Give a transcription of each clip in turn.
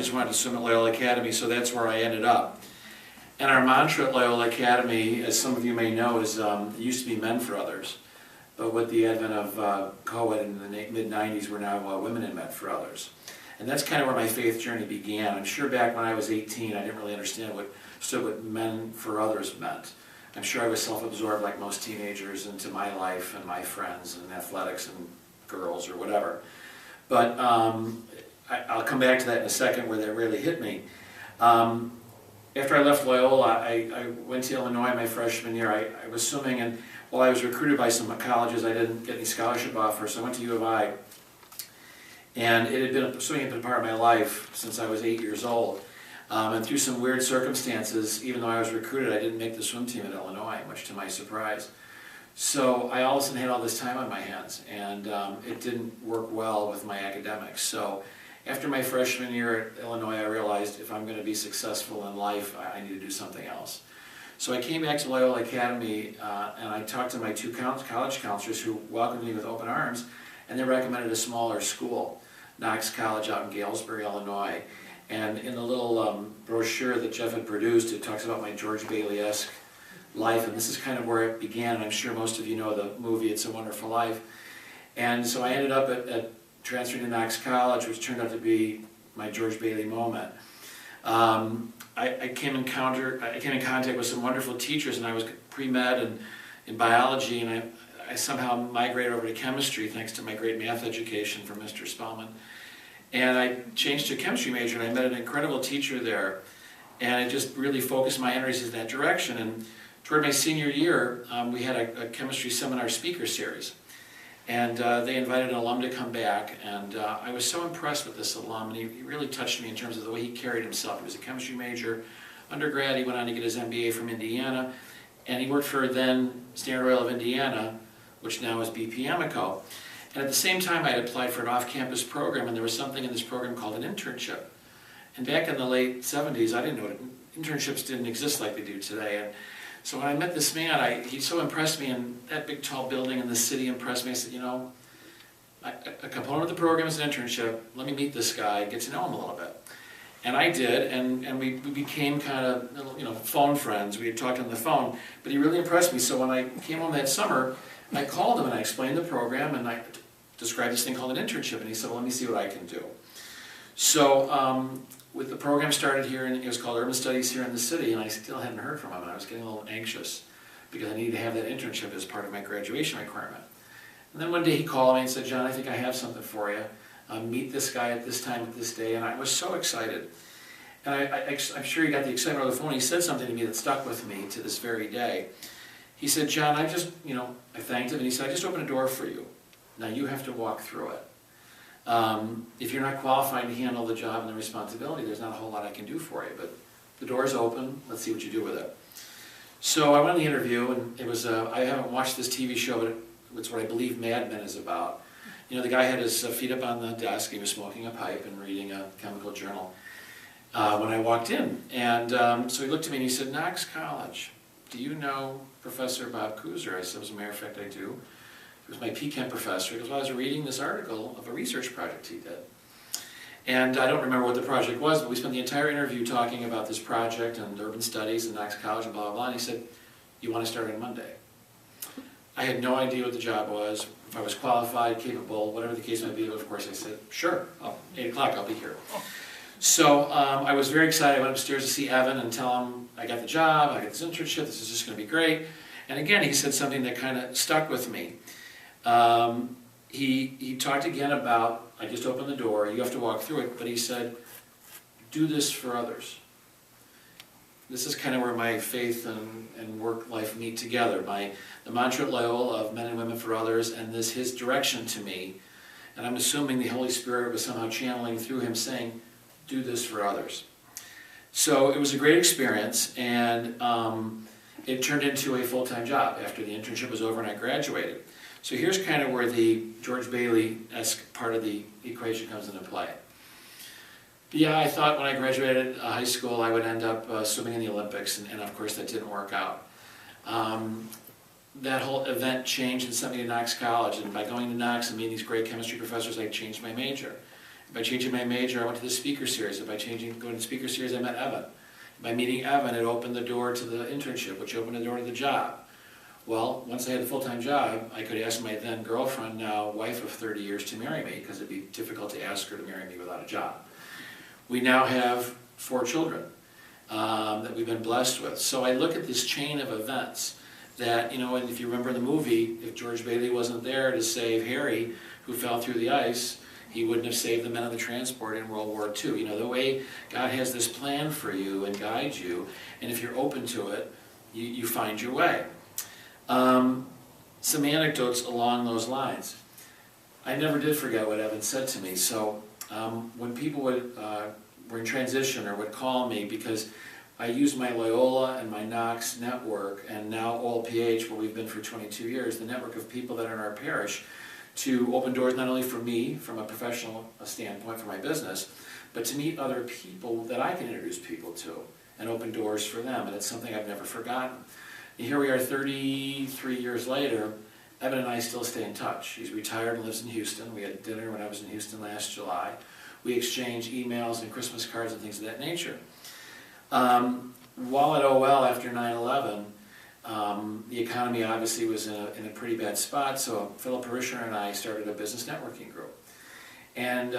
just wanted to swim at Loyola Academy, so that's where I ended up. And our mantra at Loyola Academy, as some of you may know, is it used to be men for others. But with the advent of co-ed in the mid-90s, we're now women and men for others. And that's kind of where my faith journey began. I'm sure back when I was 18, I didn't really understand what men for others meant. I'm sure I was self-absorbed like most teenagers into my life and my friends and athletics and girls or whatever. But I'll come back to that in a second where that really hit me. After I left Loyola, I went to Illinois my freshman year. I was swimming, and while I was recruited by some colleges, I didn't get any scholarship offers, so I went to U of I. And swimming had been a part of my life since I was 8 years old. And through some weird circumstances, even though I was recruited, I didn't make the swim team at Illinois, much to my surprise. So I all of a sudden had all this time on my hands, and it didn't work well with my academics. So after my freshman year at Illinois, I realized if I'm going to be successful in life, I need to do something else. So I came back to Loyola Academy, and I talked to my two college counselors who welcomed me with open arms, and they recommended a smaller school, Knox College out in Galesburg, Illinois. And in the little brochure that Jeff had produced, it talks about my George Bailey-esque life, and this is kind of where it began, and I'm sure most of you know the movie It's a Wonderful Life. And so I ended up at transferring to Knox College, which turned out to be my George Bailey moment. I came in contact with some wonderful teachers, and I was pre-med and in biology, and I somehow migrated over to chemistry thanks to my great math education from Mr. Spellman. And I changed to a chemistry major, and I met an incredible teacher there, and it just really focused my energies in that direction. And toward my senior year, we had a chemistry seminar speaker series, and they invited an alum to come back, and I was so impressed with this alum, and he really touched me in terms of the way he carried himself. He was a chemistry major. Undergrad, he went on to get his MBA from Indiana, and he worked for then Standard Oil of Indiana, which now is BP Amoco. And at the same time, I had applied for an off-campus program, and there was something in this program called an internship. And back in the late 70s, I didn't know internships didn't exist like they do today. And so when I met this man, he so impressed me, and that big tall building in the city impressed me. I said, you know, a component of the program is an internship. Let me meet this guy, get to know him a little bit. And I did, and we became kind of, phone friends. We had talked on the phone, but he really impressed me. So when I came home that summer, I called him and I explained the program, and I described this thing called an internship, and he said, well, let me see what I can do. So with the program started here, and it was called Urban Studies here in the city, and I still hadn't heard from him, and I was getting a little anxious because I needed to have that internship as part of my graduation requirement. And then one day he called me and said, John, I think I have something for you. Meet this guy at this time, at this day, and I was so excited. And I'm sure he got the excitement on the phone. He said something to me that stuck with me to this very day. He said, John, I thanked him, and he said, I just opened a door for you. Now you have to walk through it. If you're not qualified to handle the job and the responsibility, there's not a whole lot I can do for you, but the door's open, let's see what you do with it. So I went on the interview, and it was, I haven't watched this TV show, but it's what I believe Mad Men is about. You know, the guy had his feet up on the desk, he was smoking a pipe and reading a chemical journal when I walked in. And so he looked at me and he said, Knox College, do you know Professor Bob Kuzer? I said, as a matter of fact, I do. He was my P-Chem professor. He goes, well, I was reading this article of a research project he did. And I don't remember what the project was, but we spent the entire interview talking about this project and urban studies and Knox College and blah, blah, blah. And he said, you want to start on Monday? I had no idea what the job was, if I was qualified, capable, whatever the case might be. Of course, I said, sure, 8 o'clock, I'll be here. So I was very excited. I went upstairs to see Evan and tell him I got the job, I got this internship, this is just going to be great. And again, he said something that kind of stuck with me. He talked again about, I just opened the door, you have to walk through it, but he said, do this for others. This is kind of where my faith and work life meet together. The mantra at Loyola of men and women for others, and his direction to me. And I'm assuming the Holy Spirit was somehow channeling through him saying, do this for others. So it was a great experience, and it turned into a full-time job after the internship was over and I graduated. So here's kind of where the George Bailey-esque part of the equation comes into play. Yeah, I thought when I graduated high school I would end up swimming in the Olympics, and of course that didn't work out. That whole event changed and sent me to Knox College, and by going to Knox and meeting these great chemistry professors, I changed my major. By changing my major, I went to the speaker series. By going to the speaker series, I met Evan. By meeting Evan, it opened the door to the internship, which opened the door to the job. Well, once I had a full-time job, I could ask my then girlfriend, now wife of 30 years, to marry me, because it'd be difficult to ask her to marry me without a job. We now have 4 children that we've been blessed with. So I look at this chain of events that, and if you remember the movie, if George Bailey wasn't there to save Harry, who fell through the ice, he wouldn't have saved the men on the transport in World War II. The way God has this plan for you and guides you, and if you're open to it, you find your way. Some anecdotes along those lines. I never did forget what Evan said to me. So when people were in transition or would call me, because I used my Loyola and my Knox network, and now OLPH, where we've been for 22 years, the network of people that are in our parish, to open doors not only for me, from a professional standpoint for my business, but to meet other people that I can introduce people to and open doors for them. And it's something I've never forgotten. And here we are 33 years later, Evan and I still stay in touch. He's retired and lives in Houston. We had dinner when I was in Houston last July. We exchange emails and Christmas cards and things of that nature. While at OL after 9/11, the economy obviously was in a pretty bad spot, so Philip Parishioner and I started a business networking group. And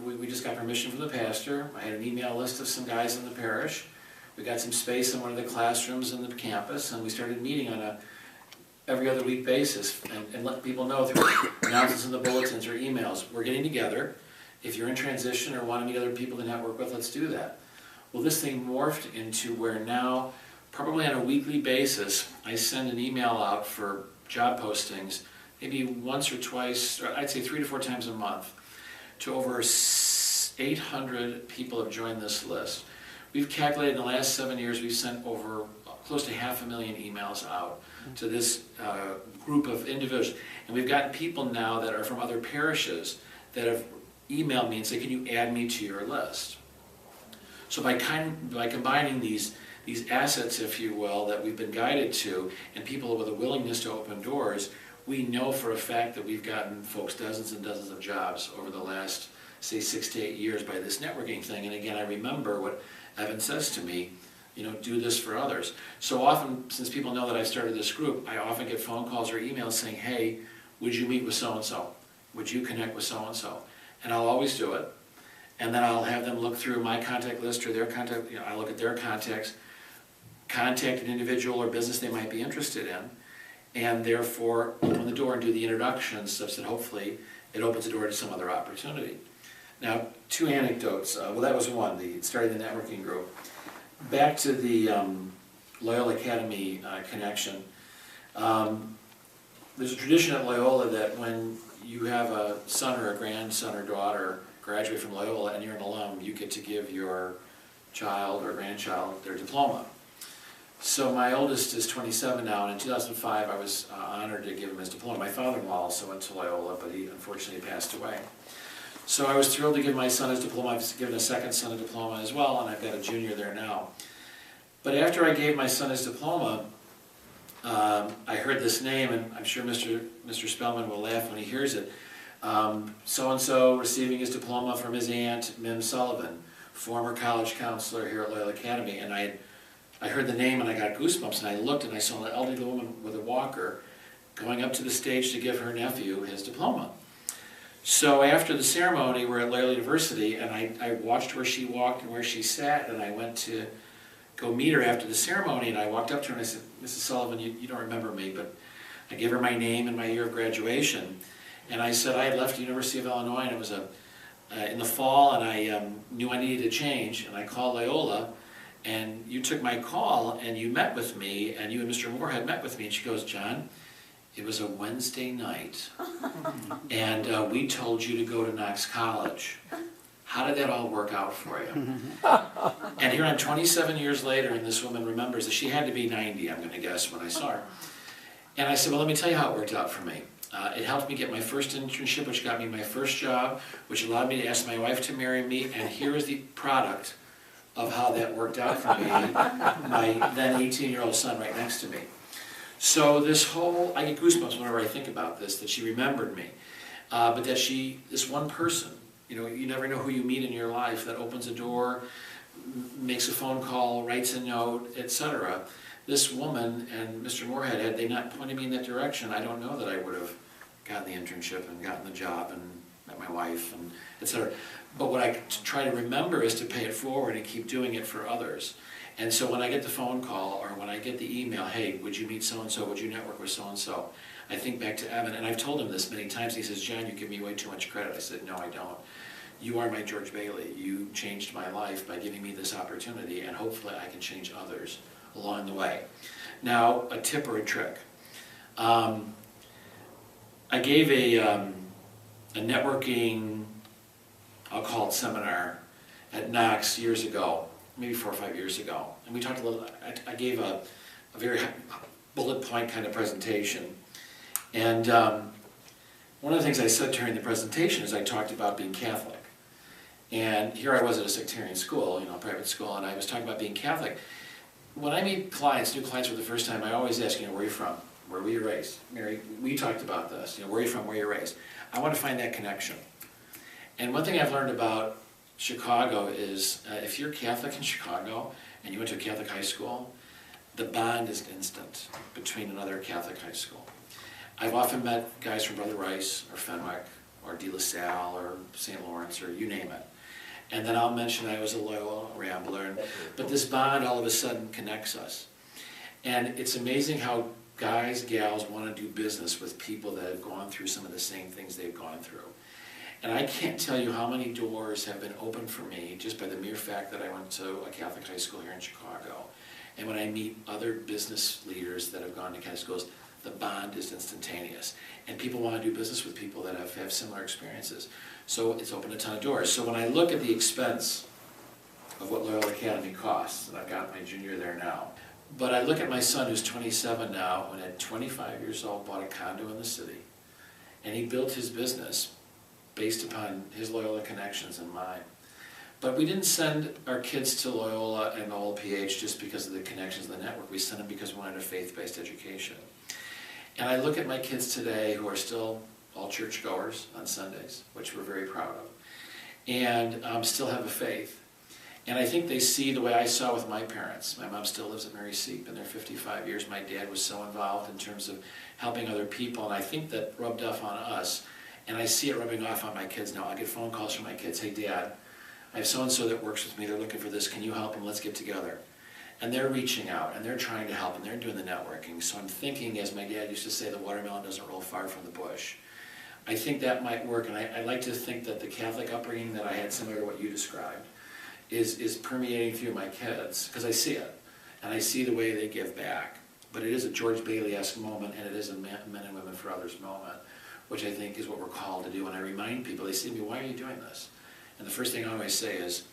we just got permission from the pastor. I had an email list of some guys in the parish. We got some space in one of the classrooms in the campus, and we started meeting on a every other week basis and let people know through announcements in the bulletins or emails, we're getting together. If you're in transition or want to meet other people to network with, let's do that. Well, this thing morphed into where now, probably on a weekly basis, I send an email out for job postings, maybe once or twice, or I'd say 3 to 4 times a month, to over 800 people have joined this list. We've calculated in the last 7 years, we've sent over close to 500,000 emails out to this group of individuals. And we've gotten people now that are from other parishes that have emailed me and say, can you add me to your list? So by combining these assets, if you will, that we've been guided to, and people with a willingness to open doors, we know for a fact that we've gotten folks dozens and dozens of jobs over the last, say, 6 to 8 years by this networking thing. And again, I remember what Evan says to me, do this for others. So often, since people know that I started this group, I often get phone calls or emails saying, hey, would you meet with so-and-so? Would you connect with so-and-so? And I'll always do it. And then I'll have them look through my contact list or their contact, I look at their contacts, contact an individual or business they might be interested in, and therefore open the door and do the introductions such that hopefully it opens the door to some other opportunity. Now, 2 anecdotes. Well, that was one, starting the networking group. Back to the Loyola Academy connection. There's a tradition at Loyola that when you have a son or a grandson or daughter graduate from Loyola and you're an alum, you get to give your child or grandchild their diploma. So my oldest is 27 now, and in 2005 I was honored to give him his diploma. My father-in-law also went to Loyola, but he unfortunately passed away. So I was thrilled to give my son his diploma. I've given a second son a diploma as well, and I've got a junior there now. But after I gave my son his diploma, I heard this name, and I'm sure Mr. Spellman will laugh when he hears it. So-and-so receiving his diploma from his aunt, Mim Sullivan, former college counselor here at Loyola Academy. And I heard the name and I got goosebumps, and I looked and I saw an elderly woman with a walker going up to the stage to give her nephew his diploma. So after the ceremony, we're at Loyola University, and I watched where she walked and where she sat, and I went to go meet her after the ceremony, and I walked up to her and I said, Mrs. Sullivan, you don't remember me, but I gave her my name and my year of graduation. And I said I had left the University of Illinois, and it was in the fall, and I knew I needed to change, and I called Loyola, and you took my call, and you met with me, and you and Mr. Moore had met with me, and she goes, John, it was a Wednesday night, and we told you to go to Knox College. How did that all work out for you? And here I'm 27 years later, and this woman remembers that she had to be 90, I'm going to guess, when I saw her. And I said, well, let me tell you how it worked out for me. It helped me get my first internship, which got me my first job, which allowed me to ask my wife to marry me, and here is the product of how that worked out for me, my then 18-year-old son right next to me. So this whole, I get goosebumps whenever I think about this, that she remembered me, but that this one person, You know, you never know who you meet in your life that opens a door, makes a phone call, writes a note, etc. This woman and Mr. Moorhead, had they not pointed me in that direction, I don't know that I would have gotten the internship and gotten the job and met my wife and etc. But what I try to remember is to pay it forward and keep doing it for others. And so when I get the phone call or when I get the email, hey, would you meet so-and-so, would you network with so-and-so? I think back to Evan, and I've told him this many times, and he says, John, you give me way too much credit. I said, no, I don't. You are my George Bailey. You changed my life by giving me this opportunity, and hopefully I can change others along the way. Now, a tip or a trick. I gave a networking, I'll call it seminar, at Knox years ago, maybe 4 or 5 years ago. And we talked a little, I gave a very bullet point kind of presentation. And one of the things I said during the presentation is I talked about being Catholic. And here I was at a sectarian school, you know, private school, and I was talking about being Catholic. When I meet clients, new clients for the first time, I always ask, you know, where are you from? Where were you raised? Mary, we talked about this, you know, where are you from, where are you raised? I want to find that connection. And one thing I've learned about Chicago is if you're Catholic in Chicago and you went to a Catholic high school, the bond is instant between another Catholic high school. I've often met guys from Brother Rice or Fenwick or De La Salle or St. Lawrence or you name it. And then I'll mention I was a Loyola Rambler, but this bond all of a sudden connects us. And it's amazing how guys, gals want to do business with people that have gone through some of the same things they've gone through. And I can't tell you how many doors have been opened for me just by the mere fact that I went to a Catholic high school here in Chicago. And when I meet other business leaders that have gone to Catholic schools, the bond is instantaneous. And people want to do business with people that have similar experiences. So it's opened a ton of doors. So when I look at the expense of what Loyola Academy costs, and I've got my junior there now, but I look at my son who's 27 now, and at 25 years old bought a condo in the city, and he built his business based upon his Loyola connections and mine. But we didn't send our kids to Loyola and OLPH just because of the connections of the network. We sent them because we wanted a faith-based education. And I look at my kids today who are still all churchgoers on Sundays, which we're very proud of, and still have a faith. And I think they see the way I saw with my parents. My mom still lives at Mary Seep, and they're 55 years. My dad was so involved in terms of helping other people, and I think that rubbed off on us. And I see it rubbing off on my kids now. I get phone calls from my kids, hey Dad, I have so-and-so that works with me, they're looking for this, can you help them, let's get together. And they're reaching out, and they're trying to help, and they're doing the networking. So I'm thinking, as my dad used to say, the watermelon doesn't roll far from the bush. I think that might work, and I like to think that the Catholic upbringing that I had, similar to what you described, is permeating through my kids, because I see it, and I see the way they give back. But it is a George Bailey-esque moment, and it is a men and women for others moment, which I think is what we're called to do. And I remind people, they say to me, why are you doing this? And the first thing I always say is,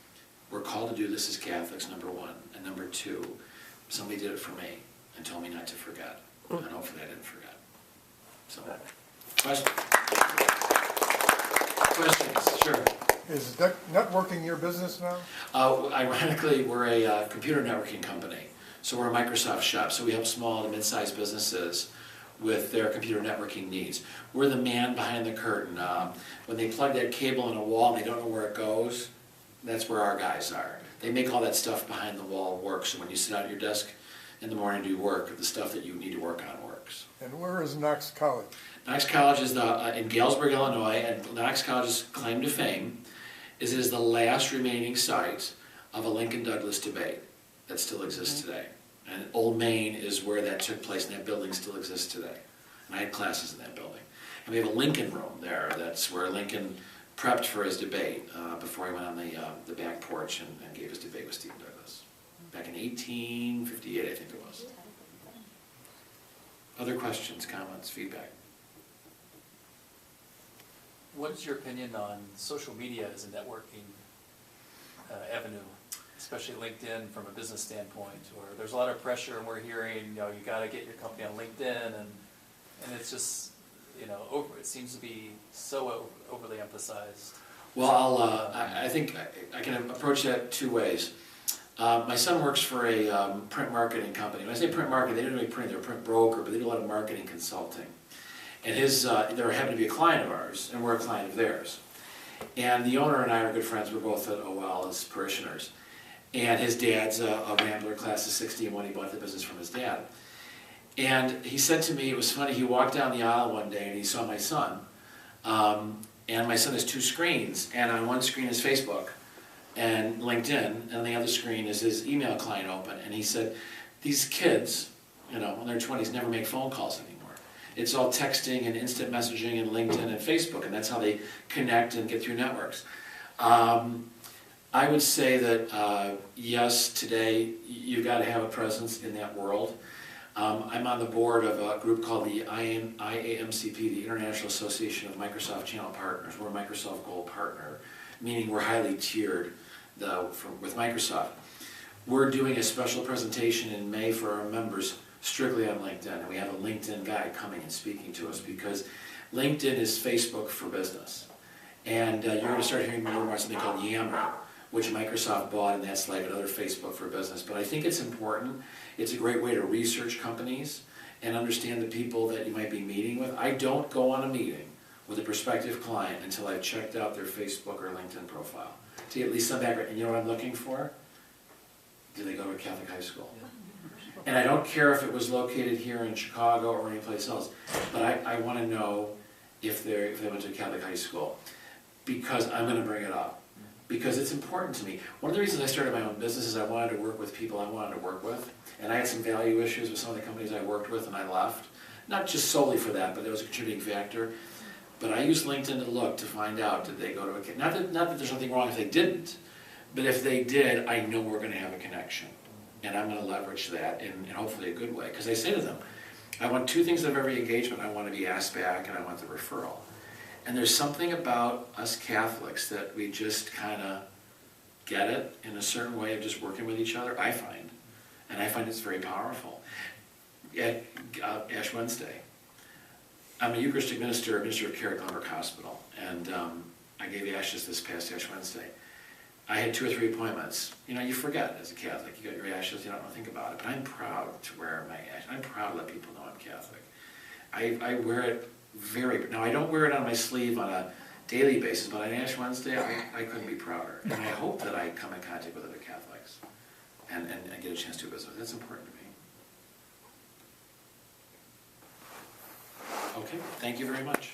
we're called to do this as Catholics, number one. And number two, somebody did it for me and told me not to forget. And hopefully I didn't forget. So, questions? Questions, sure. Is networking your business now? Ironically, we're a computer networking company. So we're a Microsoft shop. So we help small to mid-sized businesses with their computer networking needs. We're the man behind the curtain. When they plug that cable in a wall and they don't know where it goes, that's where our guys are. They make all that stuff behind the wall work. So when you sit at your desk in the morning to do work, the stuff that you need to work on works. And where is Knox College? Knox College is in Galesburg, Illinois, and Knox College's claim to fame is it is the last remaining site of a Lincoln Douglas debate that still exists today. And Old Main is where that took place, and that building still exists today. And I had classes in that building. And we have a Lincoln room there. That's where Lincoln prepped for his debate before he went on the back porch and gave his debate with Stephen Douglas. Back in 1858, I think it was. Other questions, comments, feedback? What is your opinion on social media as a networking avenue, especially LinkedIn from a business standpoint, where there's a lot of pressure and we're hearing, you know, you got to get your company on LinkedIn, and it's just, you know, it seems to be so overly emphasized. Well, I think I can approach that two ways. My son works for a print marketing company. When I say print marketing, they don't really print, they're a print broker, but they do a lot of marketing consulting. And they're happened to be a client of ours, and we're a client of theirs. And the owner and I are good friends. We're both at OL as parishioners. And his dad's a Rambler class of 60 when he bought the business from his dad. And he said to me, it was funny, he walked down the aisle one day and he saw my son. And my son has 2 screens, and on one screen is Facebook and LinkedIn, and the other screen is his email client open. And he said, these kids, in their 20s, never make phone calls anymore. It's all texting and instant messaging and LinkedIn and Facebook, and that's how they connect and get through networks. I would say that, yes, today, you've got to have a presence in that world. I'm on the board of a group called the IAMCP, the International Association of Microsoft Channel Partners. We're a Microsoft Gold partner, meaning we're highly tiered with Microsoft. We're doing a special presentation in May for our members strictly on LinkedIn, and we have a LinkedIn guy coming and speaking to us because LinkedIn is Facebook for business. And you're going to start hearing more about something called Yammer, which Microsoft bought, and that's like another Facebook for business. But I think it's important. It's a great way to research companies and understand the people that you might be meeting with. I don't go on a meeting with a prospective client until I've checked out their Facebook or LinkedIn profile to get at least some background. And you know what I'm looking for? Do they go to a Catholic high school? And I don't care if it was located here in Chicago or anyplace else, but I want to know if they went to a Catholic high school, because I'm going to bring it up. Because it's important to me. One of the reasons I started my own business is I wanted to work with people I wanted to work with. And I had some value issues with some of the companies I worked with, and I left. Not just solely for that, but there was a contributing factor. But I used LinkedIn to look to find out, did they go to a... Not that there's something wrong if they didn't, but if they did, I know we're going to have a connection. And I'm going to leverage that in hopefully a good way. Because I say to them, I want 2 things out of every engagement. I want to be asked back, and I want the referral. And there's something about us Catholics that we just kind of get it in a certain way of just working with each other, I find. And I find it's very powerful. At Ash Wednesday, I'm a Eucharistic minister of care at Glenbrook Hospital. And I gave ashes this past Ash Wednesday. I had 2 or 3 appointments. You forget as a Catholic, you got your ashes, you don't think about it. But I'm proud to wear my ashes. I'm proud to let people know I'm Catholic. I wear it now I don't wear it on my sleeve on a daily basis, but on Ash Wednesday, I couldn't be prouder. And I hope that I come in contact with other Catholics and get a chance to visit. That's important to me. Okay, thank you very much.